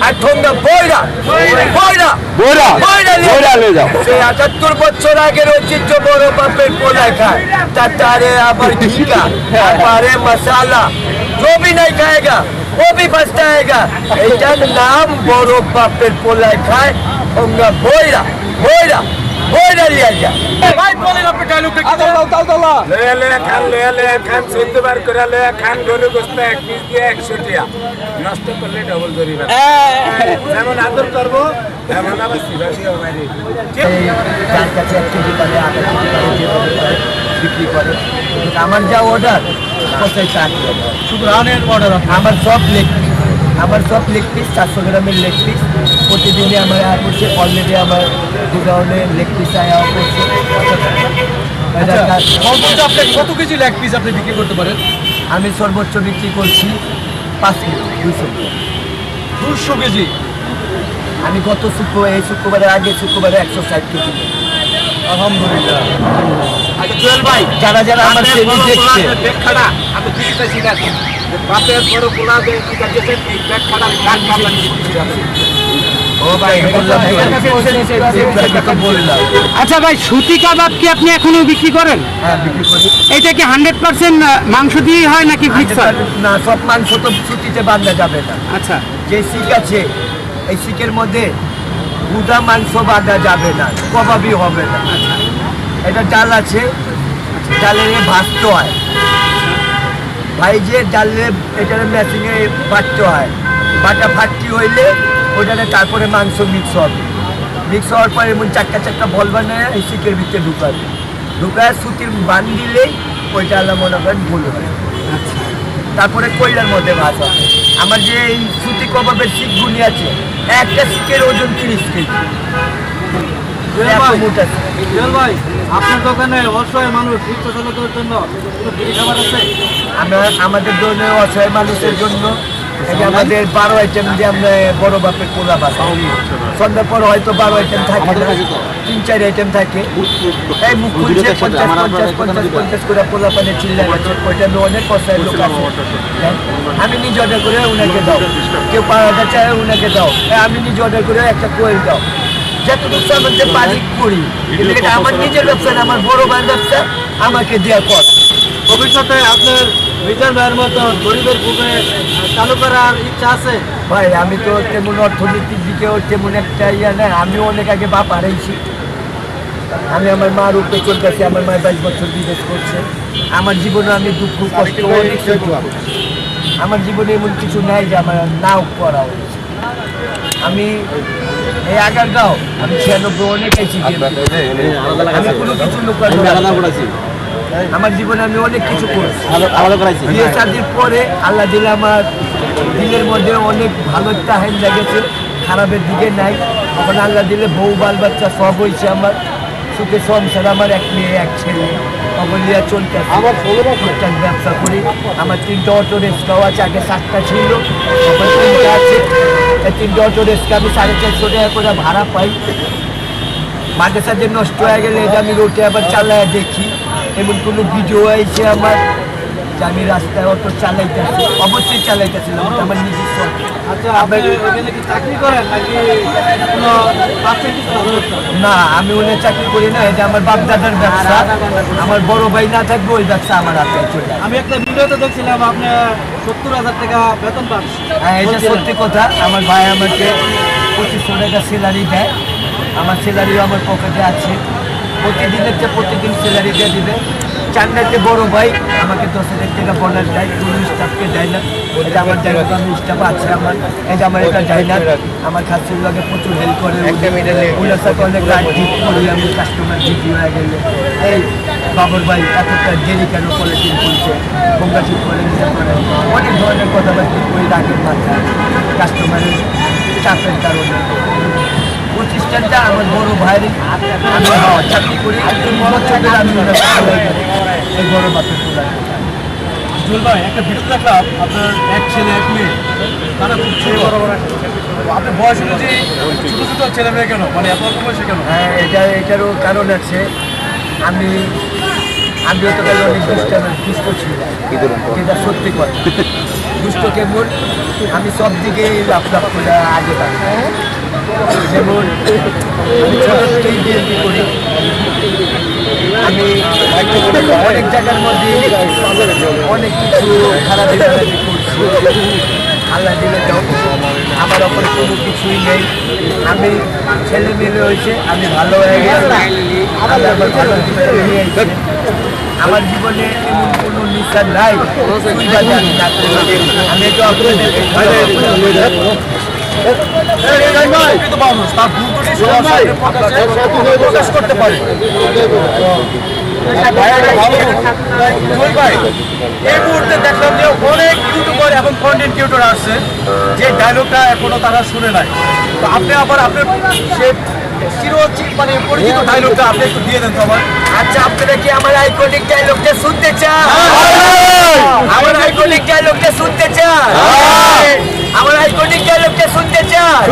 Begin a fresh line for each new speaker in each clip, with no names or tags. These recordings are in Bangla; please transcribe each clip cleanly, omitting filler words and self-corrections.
আর ঠোঙ্গা বইরা বইরা
বইরা
বইরা
বইরা নিয়ে যাও।
সেই ৭৮ বছর আগের ঐতিহ্য বড় বাপের পোলায় খায় তারে আবার ঘিকা তারপরে মশালা जो भी नहीं खाएगा वो भी पछताएगा এটার নাম বড় বাপের পোলায় খায় ঠোঙ্গা বইরা বইরা বইরা লিয়া যা
ভাই বলেন আপনি ডায়লগটা কি
ले खान 14 বার করে ले খান গরু গোস্ত এক পিস দিয়ে 100 টাকা নষ্ট করলে ডবল জরিমানা যেমন আদর করব তেমন আবার সিবা দিয়ে বাইরে
যার কাছে 1 কেজি করে আধা কেজি করে যে বিক্রি করে আমার যা অর্ডার কোথায় চাকরি
শুধু রানের অর্ডার
আমার সব লেগ পিস 400 গ্রামের লেগ পিস প্রতিদিনই আমার আয়া করছে অলরেডি আমার দুধনের লেগ পিস আয়া করছে
সর্বোচ্চ আপনি কত কেজি লেগ পিস আপনি বিক্রি করতে পারেন?
আমি সর্বোচ্চ বিক্রি করছি 5 কেজি 200
200 কেজি।
আমি গত এই শুক্রবারের আগে শুক্রবারে 160 কেজি
আলহামদুলিল্লাহ।
আচ্ছা জুয়েল ভাই
যারা যারা আমার চ্যানেল দেখছে
ব্যাখ্যাটা আমি দিতে শিখাচ্ছি যে বাপের বড় পোলা যে কি কাজে এই ব্যাখ্যাটা কাজ পাবলা
ও ভাই বললাম
আচ্ছা ভাই, সুতি কাবাব কি আপনি এখনো বিক্রি করেন?
হ্যাঁ বিক্রি করি
এটা কি 100% মাংস দিয়ে হয় নাকি মিক্সার?
না সব মাংস তো সুতিতে বাঁধা যাবে না।
আচ্ছা,
যে শিক আছে এই শিকের মধ্যে গুদা মাংস বাঁধা যাবে না, কবাবই হবে না। এটা ডাল আছে, ডালের ভাজতে হয় ভাই, যে ডালে এটার মেশিনে বাটতে হয়, বাটা ফাটকি হইলে ওইটাতে তারপরে মাংস মিক্স হবে, মিক্স হওয়ার পরে এমন চাক্কা চাক্কা বল বানায় এই শিকের ভিতরে ঢুকায় সুতির বান দিলেই ওইটা আল্লাহ মনে করেন ভুল হয়। তারপরে কয়লার মধ্যে ভাজা। আমার যে এই সুতি কবাবের শিকগুলি আছে, একটা শিকের ওজন 30 কেজি।
জুয়েল ভাই, আপনার দোকানে অসহায় মানুষ রিক্সা চালকের জন্য কোনো ফ্রি খাবার আছে?
আমাদের জন্য অসহায় মানুষের জন্য এই যে আমাদের 12 আইটেম দিয়ে আমরা বড় বাপের পোলা বানাই। সন্ধ্যার পর হয়তো 12 আইটেম থাকে না, 3-4 আইটেম থাকে। এই মুখ খুলছে 50 করে পোলা পানে চিল্লা গেছে, ওইটা আমি অনেক অসহায় লোক আছে। আমি নিজে অর্ডার করে উনাকে দাও, কেউ 5,000 চায় উনাকে দাও, আমি নিজে অর্ডার করে একটা কোয়েল দাও, যতটুকু আমাকে পারি করি। কিন্তু এটা আমার নিজের ব্যবসা না, আমার বড় ভাইয়ের ব্যবসা, আমাকে দেওয়া কর।
ভবিষ্যতে আপনার মিজান ভাইয়ের মতো গরিবের বুকে চালু করার ইচ্ছা আছে?
ভাই আমি তো তেমন অর্থনীতির দিকেও তেমন একটা ইয়া না, আমিও অনেক আগে বাপ হারাইছি। আমি আমার মার উপরে চলতেছি, আমার মায়ের 22 বছর বিদেশ করছে। আমার জীবনে আমি দুঃখ কষ্ট অনেক সহ্য করেছি। আমার জীবনে এমন কিছু নাই যে আমার নাও করা হয়েছে। আমি এই আগারগাঁও আমি 96 অনেক আইছি, আমি কোনো কিছু আমার জীবনে আমি অনেক কিছু করেছি। বিয়ে শাদির পরে আল্লাহ দিলে আমার দিলের মধ্যে অনেক ভালো একটা হাইন লেগেছে, খারাপের দিকে নাই। এখন আল্লাহ দিলে বউ বাল বাচ্চা সব হয়েছে, আমার সুখে সংসার, আমার 1 মেয়ে 1 ছেলে, অবলিয়া চলতে আমার টুকটাক ব্যবসা করি। আমার 3টা অটো রিক্সাও আছে, আগে 7টা ছিল, এখন 3টা আছে। এই 3টা অটো রিক্সা আমি 450 টাকা করে ভাড়া পাই। মাঝে সাঝে নষ্ট হয়ে গেলে এটা আমি রোটে আবার চালায় দেখি। এমন কোনো ভিডিও হয়েছে আমার যে আমি রাস্তায় অটো চালাইতেছি, অবশ্যই চালাইতেছিলাম, আমার নিজস্ব।
আচ্ছা, আপনি এখানে কি চাকরি করেন নাকি কোনো
না, আমি ওনে চাকরি করি না, এটা আমার বাপ দাদার ব্যবসা। আমার বড় ভাই না থাকবে ওই ব্যবসা আমার হাতে চলে আসে।
আমি একটা ভিডিওতে দেখছিলাম আপনি 70,000 টাকা বেতন পান।
হ্যাঁ, এটা সত্যি কথা। আমার ভাই আমাকে 2500 টাকা স্যালারি দেয়, আমার স্যালারিও আমার পকেটে আছে। প্রতিদিন স্যালারি দিয়ে দিবে। চান্নাইতে বড় ভাই আমাকে 10,000 টাকা বোনাস দেয়, কোনো স্টাফকে দেয় না। এটা আমার জায়গাতে আমি স্টাফ আছে আমার, এই যে আমার এটা যায় না। আমার খাসির লগে প্রচুর হেল্প করে, ওনার সাথে অনেক রাইড ঠিক করি আমি, কাস্টমার বিক্রি হয়ে গেলে এই বাবর ভাই এতটা দেরি কেন করে ঠিক করছে, বোমরা ঠিক করে নিতে পারে, অনেক ধরনের কথাবার্তা করি রাগের মাথায় কাস্টমারের চাপের কারণে। প্রতিষ্ঠানটা আমার বড় ভাইয়ের, আমি চাকরি করি, 3 বছর ধরে আমি এই বড় বাপের পোলা।
জুয়েল ভাই, একটা ভিডিও দেখলাম আপনার 1 ছেলে 1 মেয়ে, তারা খুব ছোট। আপনার বয়স অনুযায়ী ছোটো ছোটো ছেলে মেয়ে কেন, মানে এত অল্প বয়সে কেন?
হ্যাঁ, এটারও কারণ আছে। আমিও তো অনেক দুষ্ট ছিল, এটা সত্যি কথা। দুষ্ট কেমন আমি সব দিকেই লাভ করে আগে থাকি। যেমন আমি ছোট থেকেই বিএনপি করি, আমি অনেক জায়গার মধ্যে অনেক কিছু খারাপ করছি, আল্লাহ দিলে যাও আমার ওপরে কোনো কিছুই নেই। আমি ছেলে মেলে হয়েছে, আমি ভালো হয়ে গেছি, আল্লাহ আমার ভালো নিয়ে এসেছে। আমার জীবনে এমন কোনো নিশা নাই সুবিধা আমি না করি। আমি একটু আপনাদের প্রকাশ করতে পারি।
এই মুহূর্তে দেখলাম যে অনেক ইউটিউবার এবং কন্টেন্ট ক্রিয়েটর আসছে যে ডায়লগটা এখনো তারা শুনে নাই। তো আপনি আবার আপনার সে মানে পরিচিত ডায়লগটা আপনি একটু দিয়ে দেন তো আমার।
আচ্ছা, আপনারা কি আমার আইকনিক ডায়লগটা শুনতে চান? আমার আইকনিক ডায়লগটা শুনতে চান? আমার আইকনিক ডায়লগটা শুনতে চান?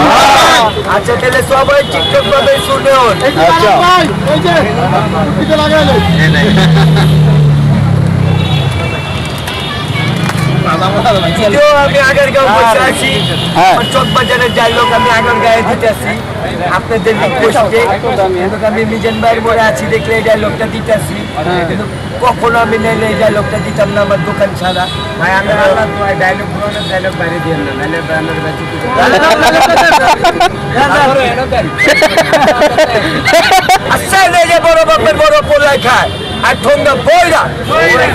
আচ্ছা, তাহলে সবাই ঠিকঠাক ভাবে শুনুন। যদিও আমি আগারগাঁও বসে আছি, আমার চকবাজারের ডায়লগ আমি আগারগাঁয়ে দিতেছি আপনাদের রিকোয়েস্টে। আমি মিজান ভাইয়ের মোড়ে আছি দেখলে এই ডায়লগটা দিতেছি, কিন্তু কখনো আমি নাইলে এই ডায়লগটা দিতাম না আমার দোকান ছাড়া।
ভাই আমরা ডায়লগ পুরোনো ডায়লগ বাইরে দিয়ে না, নাহলে ব্যানার বেঁচে
আচ্ছা, নাইলে বড় বাপের বড় পোলায় খায় আর ঠোঙ্গা বইরা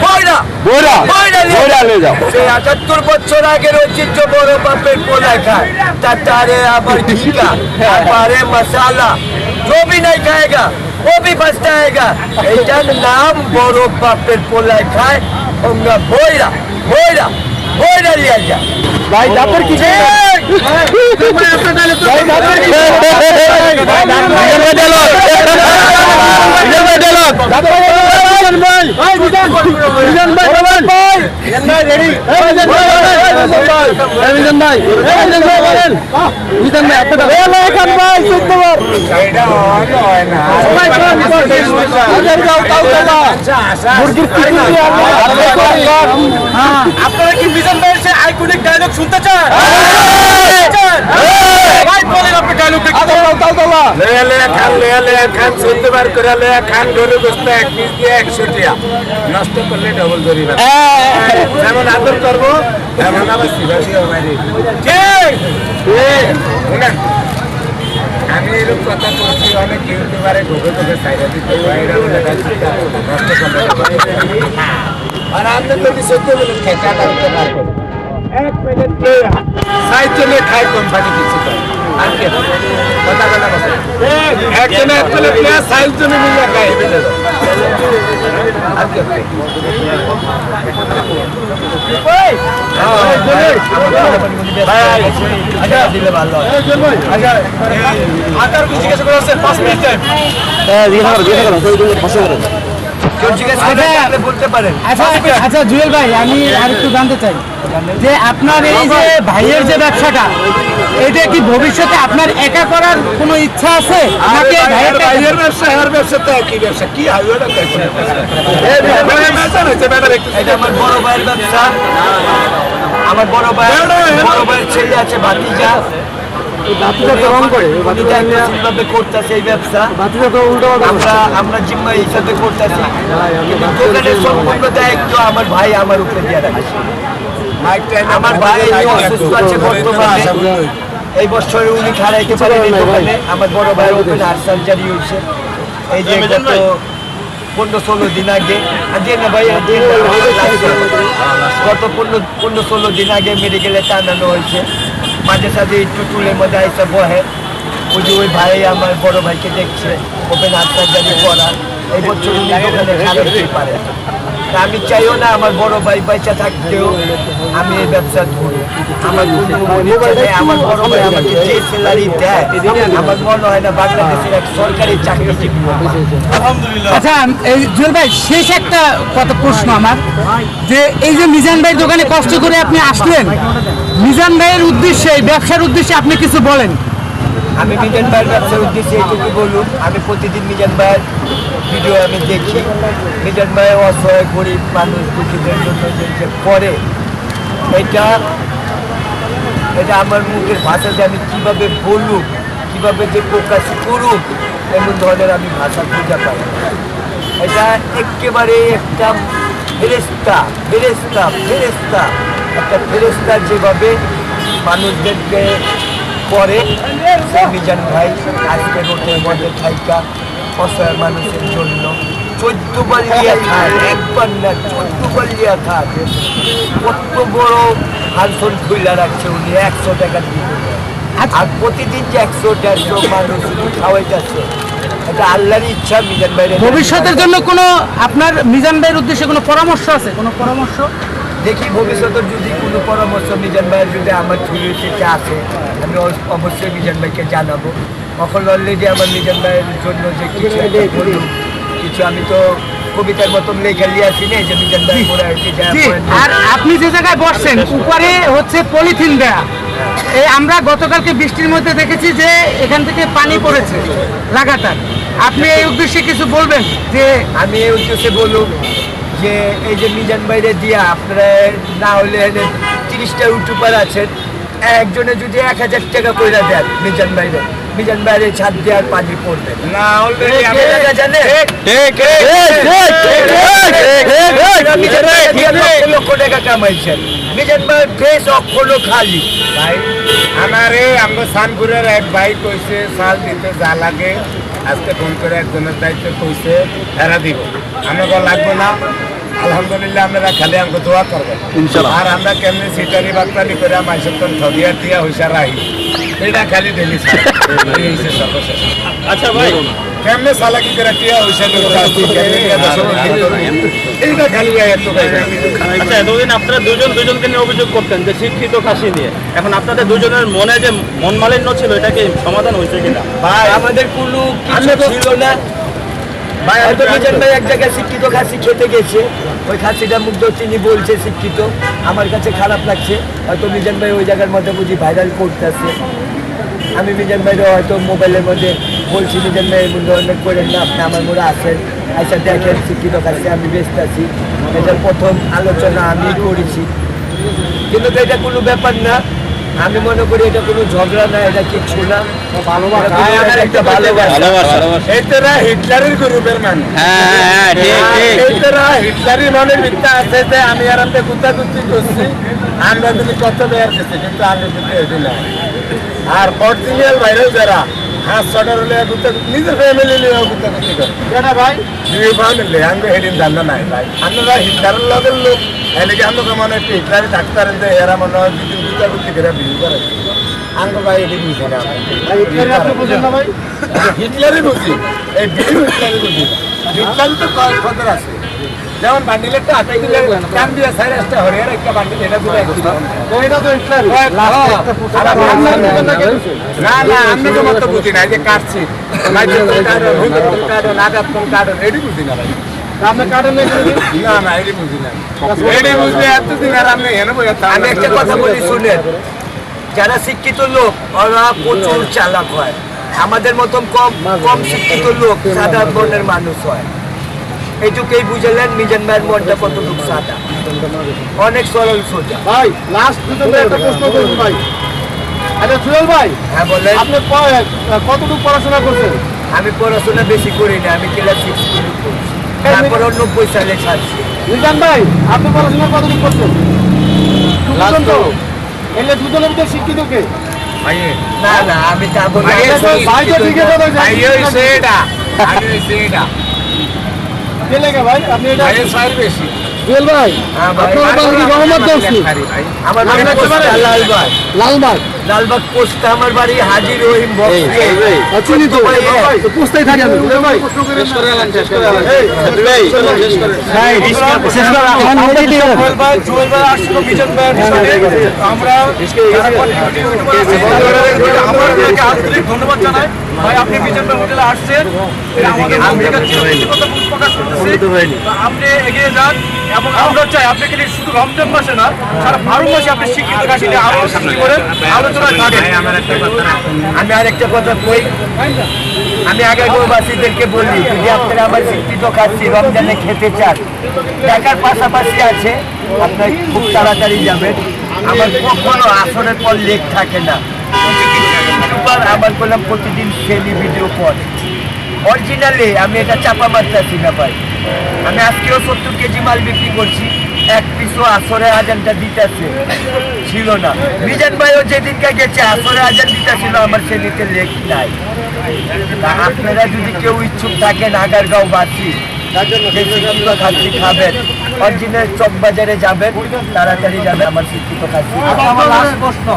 বইরা বইরা বইরা নিয়ে যাও। সেই ৭৮ বছর আগের ঐতিহ্য বড় বাপের পোলায় খায়, তারে আবার ঘিকা আবারে মশালা जो भी नहीं खाएगा वो भी फंसता आएगा। এটার নাম বড় বাপের পোলায় খায় ঠোঙ্গা বইরা বইরা বইরা নিয়ে যা। ভাই দাপের কি
আপনারা কি মিজান ভাইয়ের সে আইকনিক ডায়লগ শুনতে চান? ভাই বলেন আপনি ডায়লগটা কি?
খান শুনতে পার করে খান গরু গোস্ত এক পিস দিয়ে 100 টাকা, নষ্ট করলে ডবল জরিমানা। যেমন আদর করবো তেমন আবার সিভাসিও বাইরে। আমি এরকম কথা বলছি, অনেক ইউটিউবারে ঢোকে ঢোকে সাইডে দিতে নষ্ট করলে। আর আপনি যদি সত্য বলেন খেঁচাটা উঠতে পার করুন 1 প্লেট সাইকেলে খাই কোম্পানি কিছু করে আর কি কথা বলা বসে একজনে 1 প্লেট নিয়ে সাইজ জন্য মিলে খাই আর কি
দিলে ভালো হয়।
আকার জিজ্ঞাসা করা হচ্ছে 5 মিনিট টাইম।
কেউ জিজ্ঞেস করলে আপনি বলতে পারেন।
আচ্ছা জুয়েল ভাই, আমি আর একটু জানতে চাই যে আপনার এই যে ভাইয়ের যে ব্যবসাটা, এটা কি ভবিষ্যতে আপনার একা করার কোনো ইচ্ছা আছে নাকি
ভাইয়ের ব্যবসা আর ব্যবসা তো একই ব্যবসা কি হাইওয়েটা
এটা আমার বড় ভাইয়ের ব্যবসা। আমার বড় ভাইয়ের ছেলে আছে ভাতিজা, করতেছে এই ব্যবসা। আমরা জিম্মা হিসাবে করতেছি, দোকানের সম্পূর্ণ দায়িত্ব আমার ভাই আমার উপরে দিয়ে রাখছে। আমার ভাই অসুস্থ আছে বর্তমানে, এই বছরে উনি খাড়াইতে পারেন দোকানে। আমার বড় ভাইয়ের ওপেন হার্ট সার্জারি হয়েছে, এই যে গত 15-16 দিন আগে গত 15-16 দিন আগে মেডিকেলে টানানো হয়েছে। মাঝে সাঝে একটু টুলের মধ্যে আইসা বহে, ওই ভাই আমার বড় ভাইকে দেখছে ওপেন হার্ট সার্জারি করা। এই বছর উনি দোকানে খারাপতে পারে। আমি চাইও না আমার বড় ভাই পয়সা থাকতেও আমি এই ব্যবসা করি। আমার আমার বড় ভাই আমাকে যে স্যালারি দেয় আমার মনে হয় না বাংলাদেশের এক সরকারি চাকরিজীবী।
আচ্ছা এই জুয়েল ভাই, শেষ একটা কত প্রশ্ন আমার, যে এই যে মিজান ভাইয়ের দোকানে কষ্ট করে আপনি আসলেন, মিজান ভাইয়ের উদ্দেশ্যে ব্যবসার উদ্দেশ্যে আপনি কিছু বলেন।
আমি মিজান ভাইয়ের ব্যবসার উদ্দেশ্যে এইটুকু বলুন, আমি প্রতিদিন মিজান ভাইয়ের ভিডিও আমি দেখি। মিজান ভাই অসহায় গরিব মানুষ দুঃখীদের জন্য যে করে এটা এটা আমার মুখের ভাষা যে আমি কীভাবে বলুক, কীভাবে যে প্রকাশ করুক, এমন ধরনের আমি ভাষা খুঁজে পাই না। এটা একেবারে একটা ফেরেস্তা ফেরেস্তা ফেরেস্তা একটা ফেরেস্তা যেভাবে মানুষদেরকে করে, সেই মিজান ভাই আজকে রোডের মধ্যে থাইকা অসহায় মানুষের জন্য 14 বার লিয়া খায়, একবার না 14 বার লিয়া খায়। কত বড় হালসন খুইলা রাখছে উনি 100 টাকা দিয়ে। আর প্রতিদিন যে 100-150 মানুষ খাওয়াই যাচ্ছে, এটা আল্লাহর ইচ্ছা। মিজান ভাইয়ের
ভবিষ্যতের জন্য কোনো আপনার মিজান ভাইয়ের উদ্দেশ্যে কোনো পরামর্শ আছে? কোনো পরামর্শ
দেখি ভবিষ্যতের যদি কোনো পরামর্শ মিজান ভাইয়ের যদি আমার ছুরির থেকে আসে, আমি অবশ্যই মিজান ভাইকে জানাবো। এখন অলরেডি আমার মিজান ভাইয়ের জন্য যে কিছু একটা বলুন, কিছু আমি তো কবিতার মতন লেখা নিয়ে আসি না যে মিজান ভাই করে আর কি যা
জি,
করেন।
আর আপনি যে জায়গায় বসছেন উপরে হচ্ছে পলিথিন দেয়া। এই আমরা গতকালকে বৃষ্টির মধ্যে দেখেছি যে এখান থেকে পানি পড়েছে লাগাতার। আপনি এই উদ্দেশ্যে কিছু বলবেন? যে
আমি এই উদ্দেশ্যে বলুন যে এই যে মিজান বাইরে দিয়া আপনারা না হলে 30টা ইউটিউবার আছেন, একজনে যদি 1000 টাকা করে দেন মিজান বাইরে ছাদ দেওয়ার পানি পড়বে
না অলরেডি আমি
জানে লক্ষ টাকা কামাইছেন। মিজান ভাইয়ের ফেস অক্ষণ খালি।
ভাই আমারে আমরা সানপুরের এক ভাই কইছে সাল দিতে যা লাগে আজকে ফোন করে একজনের দায়িত্ব কইছে ফেরা দিব। আমাকে লাগবে না, আলহামদুলিল্লাহ আপনারা খালি আমাকে দোয়া করবেন আর আমরা কেমনি সিটারি বাক্তারি করে মাইসের তো ঠগিয়া টিয়া হইসা রাহি এটা খালি ডেলি সর্বশেষ।
আচ্ছা ভাই,
কেমনে সালাকি করে টিয়া হইসা এইটা খালি একটু
আচ্ছা এতদিন আপনারা দুজনকে নিয়ে অভিযোগ করতেন যে শিক্ষিত খাসি নিয়ে, এখন আপনাদের দুজনের মনে যে মন মালিন্য ছিল এটা কি সমাধান হয়েছে কিনা?
ভাই আমাদের কোনো কিছু ছিল না ভাই। হয়তো মিজান ভাই এক জায়গায় শিক্ষিত খাসি খেতে গেছে, ওই খাসিটা মুগ্ধ তিনি বলছে শিক্ষিত, আমার কাছে খারাপ লাগছে। হয়তো মিজান ভাই ওই জায়গার মধ্যে বুঝি ভাইরাল করতেছে। আমি মিজান ভাইরও হয়তো মোবাইলের মধ্যে বলছি মিজান ভাই এমন ধরনের করেন না, আপনি আমার মোড়ে আসেন, আচ্ছা দেখেন শিক্ষিত খাসি আমি ব্যস্ত আছি। এটার প্রথম আলোচনা আমি করেছি, কিন্তু এটা কোনো ব্যাপার না। আমি মনে করি এটা কোনো ঝগড়া না, এটা কিচ্ছু না, একটা ভালোবাসা।
এইটারা হিটলারের গ্রুপের মানুষ। এইটারা হিটলারের মনে মিথ্যা আছে যে আমি আর আপনি গুতাগুতি করছি, আমরা তুমি কত বেয়ার দিচ্ছি, কিন্তু আমি কিন্তু এটি না। আর অরিজিনাল বাইরেও যারা হাত ছটার হলে নিজের ফ্যামিলি নিয়েও গুতাগুতি করে কেনা ভাই দুই ফ্যামিলি আমি হেডিন জানা নাই ভাই। আমরা হিটলারের লগের লোক এদিকে আমরা মনে হয় হিটলারি ডাক্তারের যে এরা মনে হয় যদি গুতাগুতি করে বিক্রি করে আঙ্গো ভাই এটি বুঝি না ভাই। হিটলারই বুঝি, এই বিল হিটলারই বুঝি। হিটলার তো খতর আছে, যেমন বান্ডিলের তো হাতাই দিলে কান দিয়ে সাইড একটা হরিয়ার একটা বান্ডিল এটা দিলে ওইটা তো হিটলার না না আমি তো মত বুঝি না, এই যে কাটছি এটি বুঝি না ভাই। আপনি কাটেন না না এটি বুঝি না, এটি বুঝলে এতদিন আর আপনি এনে বই।
আমি একটা কথা বলি শুনেন, যারা শিক্ষিত লোক ওরা প্রচুর চালাক হয়, আমাদের মতন কম কম শিক্ষিত লোক সাদা বর্ণের মানুষ হয়। এইটুকুই বুঝলেন মিজান ভাইয়ের মনটা কতটুকু সাদা, অনেক সরল সোজা।
ভাই লাস্ট দুটো একটা প্রশ্ন করুন ভাই। আচ্ছা সুহেল ভাই,
হ্যাঁ বলেন।
আপনি কতটুকু পড়াশোনা করছেন?
আমি পড়াশোনা বেশি করি না, আমি ক্লাস 6 পর্যন্ত পড়ছি, তারপর 90 সালে ছাড়ছি।
মিজান ভাই আপনি পড়াশোনা কতটুকু করছেন? এলে দুজনের ভিতরে শিক্ষিত কে?
না না আমি তা বলি না।
ভাই তো ঠিক আছে ভাই,
ভাই হইছে এটা, আমি হইছে এটা।
কে লেগে ভাই আপনি এটা
ভাইয়ের সাইড বেশি।
সুহেল ভাই
হ্যাঁ ভাই,
আপনার বাড়ি কি মোহাম্মদ দৌসি?
আমার বাড়ি পোস্তা লালবাগ।
লালবাগ।
লালবাগ পোস্তা আমার বাড়ি, হাজী রহিম বক্স।
চিনি তো পুস্তাই থাকি আমি। সুহেল ভাই শেষ করে আলেন, শেষ করে আলেন। ভাই শেষ করে শেষ করে সুহেল ভাই আসছিল মিজান ভাইয়ের সাথে। আমরা আপনাকে আন্তরিক ধন্যবাদ জানাই ভাই, আপনি মিজান ভাই হোটেলে আসছেন, আমাদের কথা প্রকাশ করতেছি। আপনি এগিয়ে যান এবং আমরা চাই আপনি কিন্তু শুধু রমজান মাসে না, সারা 12 মাসে আপনি শিক্ষিত কাশি নিয়ে আরো সৃষ্টি করেন, আলোচনায় থাকেন।
আমি আরেকটা কথা কই, আমি আগারগাঁওবাসীদেরকে বলি যদি আপনারা আমার শিক্ষিত খাচ্ছি রমজানে খেতে চান, টাকার পাশাপাশি আছে, আপনার খুব তাড়াতাড়ি যাবেন। আমার কখনো আসরের পর লেগ থাকে না। ইউটিউবার আমার করলাম প্রতিদিন সেলি ভিডিও করে। অরিজিনালি আমি এটা চাপা মারতেছি না ভাই। আমি আজকেও 70 কেজি মাল বিক্রি করছি, এক পিসও আসরে আজানটা দিতেছে ছিল না। মিজান ভাইও যেদিনকে গেছে আসরে আজান দিতেছিল, আমার সেলিতে লেগ নাই। তা আপনারা যদি কেউ ইচ্ছুক থাকেন আগারগাঁও বাসী যে শিক্ষিত খাসি খাবেন, অরিজিনাল চক বাজারে যাবেন, তাড়াতাড়ি যাবেন। আমার শিক্ষিত খাসি
আমার লাস্ট প্রশ্ন,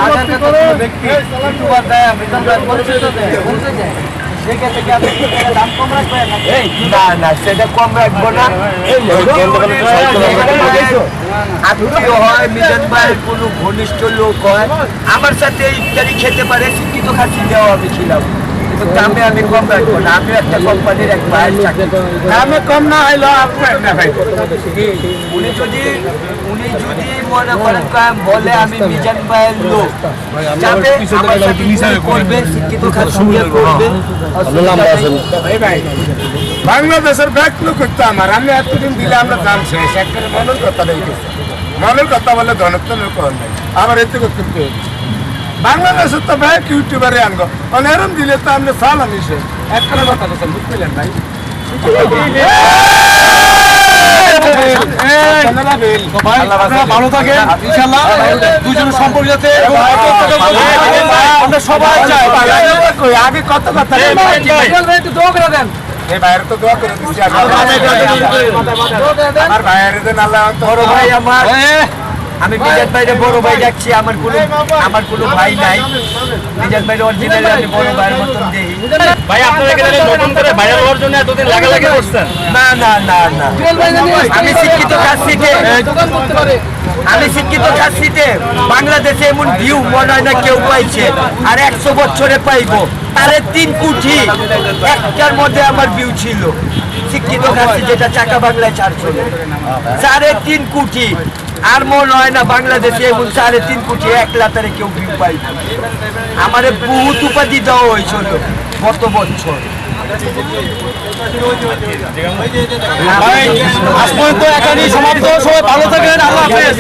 হাজার টাকা কোনো ব্যক্তি ইউটিউবার দেয়, মিজান ভাই পরিচিত দেয়, বলতে চায়, সেক্ষেত্রে কি আপনি দাম কম রাখবেন?
এই না না, সেটা কম রাখবো না। আত্মীয় হয়, মিজান ভাইয়ের কোনো ঘনিষ্ঠ লোক হয়, আমার সাথে ইফতারি খেতে পারে, শিক্ষিত খাসি দেওয়া আমি ছিলাম, কিন্তু দামে আমি কম রাখবো না। আমি একটা কোম্পানির এক ভাইয়ের চাকরি করি।
দামে কম না হইলো আপনার না ভাই।
উনি যদি মনে করেন বলে আমি মিজান ভাইয়ের লোক, যাবে আমার সাথে ইফতারি করবে, শিক্ষিত খাসি দিয়ে করবে, অসুবিধা নেই।
ভাই বাংলাদেশের ব্যাগ লোক করতো আমার, আমি এতদিন দিলে আমরা দাম শেষ। একটা মনের কথা বলতেছে, মনের কথা বলে ধনত্ব লোক নাই, আবার এতে করতে বাংলাদেশের তো ব্যাগ ইউটিউবারে আনবো, মানে এরম দিলে তো আমরা চাল আনি শেষ। একটা কথা বলছেন, বুঝলেন ভাই?
ভালো থাকে ইনশাআল্লাহ, দুজনের সম্পর্ক যাতে আমরা সবাই চাই।
আগে কত কথা
দেন
এই ভাইয়ের তো দোয়া করে দিচ্ছি, আমার ভাইয়ের যে আল্লাহ
বড় ভাই আমার, আমি মিজান ভাইরে বড় ভাই ডাকছি। আমার কোনো ভাই নাই। মিজান ভাইরে অরিজিনালি আমি বড় ভাইয়ের মতন দেই।
ভাই আপনারা এখানে নতুন করে ভাইরাল হওয়ার জন্য এতদিন লাগালাগি করছেন?
না না না না, আমি শিক্ষিত খাসিতে, আমি শিক্ষিত খাসিতে বাংলাদেশে এমন ভিউ মনে হয় না কেউ পাইছে, আর 100 বছরে পাইবো। 3.5 কোটি একটার মধ্যে আমার ভিউ ছিল শিক্ষিত খাসি, যেটা চাকা বাংলায় ছাড় ছিল 3.5 কোটি। আর মনে হয় না বাংলাদেশে এমন 3.5 কোটি এক লাতারে কেউ ভিউ পাই। আমার বহুত উপাধি দেওয়া হয়েছিল গত বছর।
আজ পর্যন্ত এখানেই সমাপ্ত। সবাই ভালো থাকেন, আল্লাহ হাফেজ।